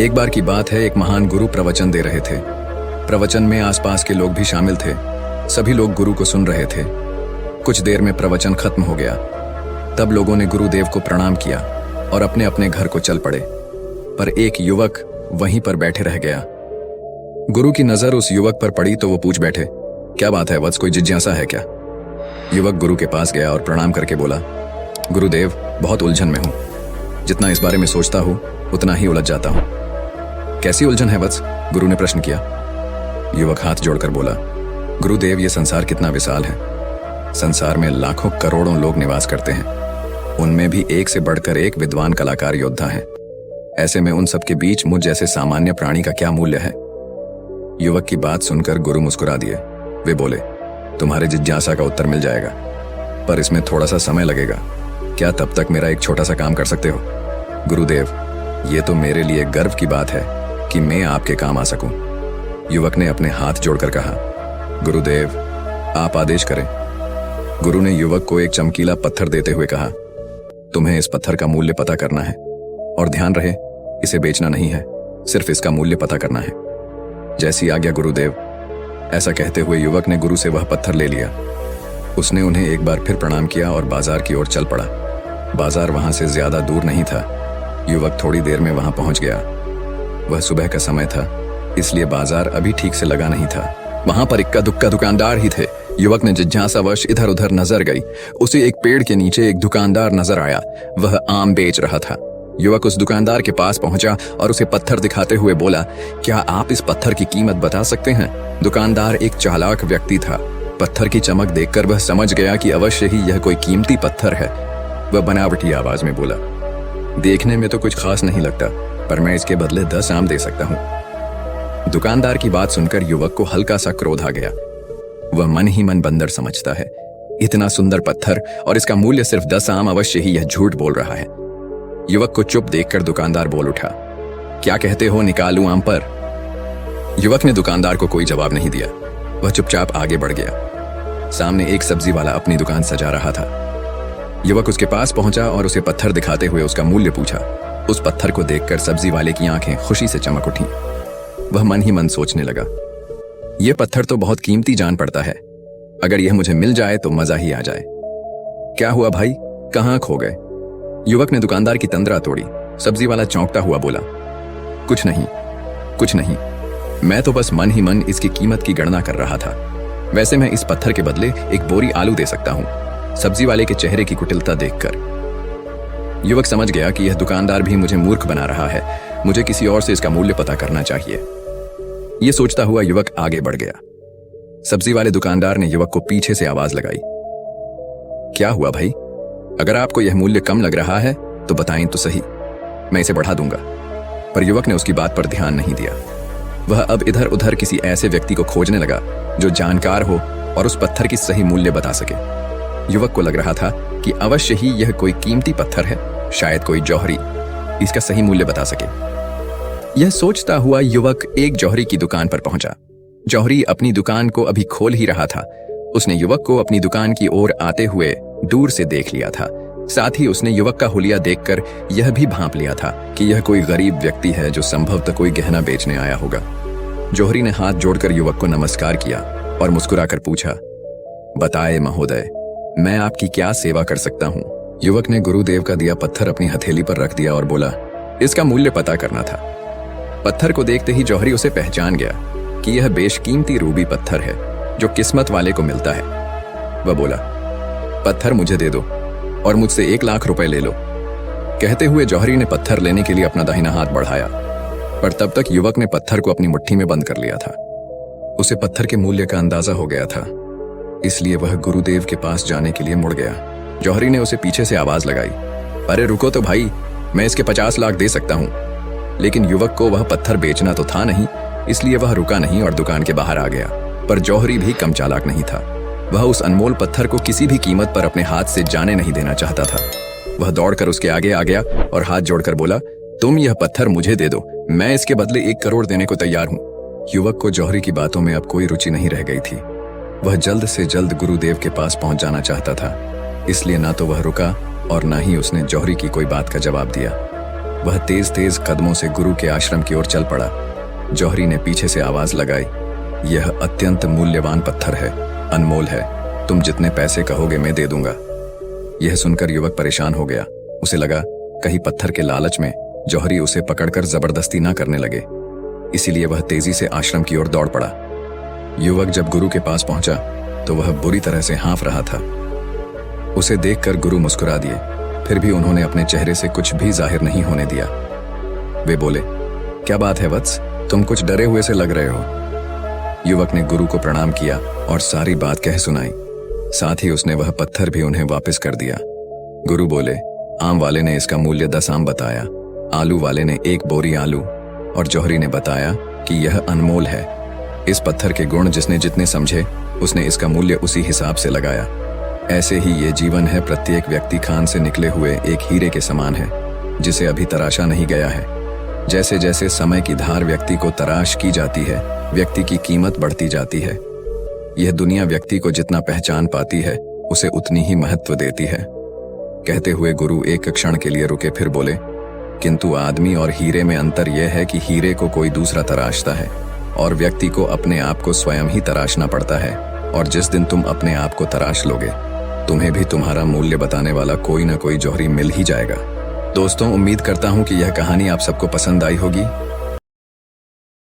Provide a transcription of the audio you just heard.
एक बार की बात है, एक महान गुरु प्रवचन दे रहे थे। प्रवचन में आसपास के लोग भी शामिल थे। सभी लोग गुरु को सुन रहे थे। कुछ देर में प्रवचन खत्म हो गया। तब लोगों ने गुरुदेव को प्रणाम किया और अपने अपने घर को चल पड़े। पर एक युवक वहीं पर बैठे रह गया। गुरु की नजर उस युवक पर पड़ी तो वो पूछ बैठे, क्या बात है वत्स, कोई जिज्ञासा है क्या? युवक गुरु के पास गया और प्रणाम करके बोला, गुरुदेव, बहुत उलझन में हूं। जितना इस बारे में सोचता हूं उतना ही उलझ जाता हूं। कैसी उलझन है वत्स? गुरु ने प्रश्न किया। युवक हाथ जोड़कर बोला, गुरुदेव, ये संसार कितना विशाल है। संसार में लाखों करोड़ों लोग निवास करते हैं। उनमें भी एक से बढ़कर एक विद्वान कलाकार योद्धा हैं। ऐसे में उन सब के बीच मुझ जैसे सामान्य प्राणी का क्या मूल्य है? युवक की बात सुनकर गुरु मुस्कुरा दिए। वे बोले, तुम्हारे जिज्ञासा का उत्तर मिल जाएगा, पर इसमें थोड़ा सा समय लगेगा। क्या तब तक मेरा एक छोटा सा काम कर सकते हो? गुरुदेव, ये तो मेरे लिए गर्व की बात है कि मैं आपके काम आ सकूं। युवक ने अपने हाथ जोड़कर कहा, गुरुदेव, आप आदेश करें। गुरु ने युवक को एक चमकीला पत्थर देते हुए कहा, तुम्हें इस पत्थर का मूल्य पता करना है, और ध्यान रहे, इसे बेचना नहीं है, सिर्फ इसका मूल्य पता करना है। जैसी आज्ञा गुरुदेव। ऐसा कहते हुए युवक ने गुरु से वह पत्थर ले लिया। उसने उन्हें एक बार फिर प्रणाम किया और बाजार की ओर चल पड़ा। बाजार वहां से ज्यादा दूर नहीं था। युवक थोड़ी देर में वहां पहुंच गया। वह सुबह का समय था, इसलिए बाजार अभी ठीक से लगा नहीं था। वहां पर इक्का दुक्का दुकानदार ही थे। युवक ने जिज्ञासावश इधर उधर नजर गई। उसे एक पेड़ के नीचे एक दुकानदार नजर आया। वह आम बेच रहा था। युवक उस दुकानदार के पास पहुंचा और उसे पत्थर दिखाते हुए बोला, क्या आप इस पत्थर की कीमत बता सकते हैं? दुकानदार एक चालाक व्यक्ति था। पत्थर की चमक देखकर वह समझ गया कि अवश्य ही यह कोई कीमती पत्थर है। वह बनावटी आवाज में बोला, देखने में तो कुछ खास नहीं लगता, पर मैं इसके बदले 10 आम दे सकता हूं। दुकानदार की बात सुनकर युवक को हल्का सा क्रोध आ गया। वह मन ही मन बंदर समझता है। इतना सुंदर पत्थर और इसका मूल्य सिर्फ 10 आम, अवश्य ही यह झूठ बोल रहा है। युवक को चुप देखकर दुकानदार बोल उठा, क्या कहते हो, निकालूं आम पर? युवक ने दुकानदार को कोई जवाब नहीं दिया। वह चुपचाप आगे बढ़ गया। सामने एक सब्जी वाला अपनी दुकान सजा रहा था। युवक उसके पास पहुंचा और उसे पत्थर दिखाते हुए उसका मूल्य पूछा। उस पत्थर को देखकर सब्जी वाले की आंखें खुशी से चमक उठी। वह मन ही मन सोचने लगा, यह पत्थर तो बहुत कीमती जान पड़ता है। अगर यह मुझे मिल जाए तो मजा ही आ जाए। क्या हुआ भाई, कहां खो गए? युवक ने दुकानदार की तंद्रा तोड़ी। सब्जी वाला चौंकता हुआ बोला, कुछ नहीं, कुछ नहीं, मैं तो बस मन ही मन इसकी कीमत की गणना कर रहा था। वैसे मैं इस पत्थर के बदले एक बोरी आलू दे सकता हूं। सब्जी वाले के चेहरे की कुटिलता देखकर युवक समझ गया कि यह दुकानदार भी मुझे मूर्ख बना रहा है। मुझे किसी और से इसका मूल्य पता करना चाहिए। यह सोचता हुआ युवक आगे बढ़ गया। सब्जी वाले दुकानदार ने युवक को पीछे से आवाज लगाई, क्या हुआ भाई? अगर आपको यह मूल्य कम लग रहा है तो बताएं तो सही, मैं इसे बढ़ा दूंगा। पर युवक ने उसकी बात पर ध्यान नहीं दिया। वह अब इधर उधर किसी ऐसे व्यक्ति को खोजने लगा जो जानकार हो और उस पत्थर की सही मूल्य बता सके। युवक को लग रहा था कि अवश्य ही यह कोई कीमती पत्थर है, शायद कोई जौहरी इसका सही मूल्य बता सके। यह सोचता हुआ युवक एक जौहरी की दुकान पर पहुंचा। जौहरी अपनी दुकान को अभी खोल ही रहा था। उसने युवक को अपनी दुकान की ओर आते हुए दूर से देख लिया था। साथ ही उसने युवक का हुलिया देखकर यह भी भांप लिया था कि यह कोई गरीब व्यक्ति है जो संभवतः कोई गहना बेचने आया होगा। जौहरी ने हाथ जोड़कर युवक को नमस्कार किया और मुस्कुराकर पूछा, बताए महोदय, मैं आपकी क्या सेवा कर सकता हूँ? युवक ने गुरुदेव का दिया पत्थर अपनी हथेली पर रख दिया और बोला, इसका मूल्य पता करना था। पत्थर को देखते ही जौहरी उसे पहचान गया कि यह बेशकीमती रूबी पत्थर है जो किस्मत वाले को मिलता है। वह बोला, पत्थर मुझे दे दो और मुझसे 1 लाख रुपए ले लो। कहते हुए जौहरी ने पत्थर लेने के लिए अपना दाहिना हाथ बढ़ाया, पर तब तक युवक ने पत्थर को अपनी मुट्ठी में बंद कर लिया था। उसे पत्थर के मूल्य का अंदाजा हो गया था, इसलिए वह गुरुदेव के पास जाने के लिए मुड़ गया। जौहरी ने उसे पीछे से आवाज लगाई, अरे रुको तो भाई, मैं इसके 50 लाख दे सकता हूं। लेकिन युवक को वह पत्थर बेचना तो था नहीं, इसलिए वह रुका नहीं और दुकान के बाहर आ गया। पर जौहरी भी कम चालाक नहीं था। वह उस अनमोल पत्थर को किसी भी कीमत पर अपने हाथ से जाने नहीं देना चाहता था। वह दौड़कर उसके आगे आ गया और हाथ जोड़कर बोला, तुम यह पत्थर मुझे दे दो, मैं इसके बदले 1 करोड़ देने को तैयार हूं। युवक को जौहरी की बातों में अब कोई रुचि नहीं रह गई थी। वह जल्द से जल्द गुरुदेव के पास पहुंच जाना चाहता था, इसलिए ना तो वह रुका और ना ही उसने जौहरी की कोई बात का जवाब दिया। वह तेज तेज कदमों से गुरु के आश्रम की ओर चल पड़ा। जौहरी ने पीछे से आवाज लगाई, यह अत्यंत मूल्यवान पत्थर है, अनमोल है, तुम जितने पैसे कहोगे मैं दे दूंगा। यह सुनकर युवक परेशान हो गया। उसे लगा कहीं पत्थर के लालच में जौहरी उसे पकड़कर जबरदस्ती ना करने लगे, इसीलिए वह तेजी से आश्रम की ओर दौड़ पड़ा। युवक जब गुरु के पास पहुंचा तो वह बुरी तरह से हाँफ रहा था। उसे देखकर गुरु मुस्कुरा दिए, फिर भी उन्होंने अपने चेहरे से कुछ भी जाहिर नहीं होने दिया। वे बोले, क्या बात है वत्स, तुम कुछ डरे हुए से लग रहे हो। युवक ने गुरु को प्रणाम किया और सारी बात कह सुनाई। साथ ही उसने वह पत्थर भी उन्हें वापस कर दिया। गुरु बोले, आम वाले ने इसका मूल्य 10 आम बताया, आलू वाले ने 1 बोरी आलू, और जौहरी ने बताया कि यह अनमोल है। इस पत्थर के गुण जिसने जितने समझे उसने इसका मूल्य उसी हिसाब से लगाया। ऐसे ही ये जीवन है, प्रत्येक व्यक्ति खान से निकले हुए एक हीरे के समान है, जिसे अभी तराशा नहीं गया है। जैसे जैसे समय की धार व्यक्ति को तराश की जाती है, व्यक्ति की कीमत बढ़ती जाती है। यह दुनिया व्यक्ति को जितना पहचान पाती है उसे उतनी ही महत्व देती है। कहते हुए गुरु एक क्षण के लिए रुके, फिर बोले, किंतु आदमी और हीरे में अंतर यह है कि हीरे को कोई दूसरा तराशता है और व्यक्ति को अपने आप को स्वयं ही तराशना पड़ता है। और जिस दिन तुम अपने आप को तराश लोगे, तुम्हें भी तुम्हारा मूल्य बताने वाला कोई ना कोई जौहरी मिल ही जाएगा। दोस्तों, उम्मीद करता हूं कि यह कहानी आप सबको पसंद आई होगी।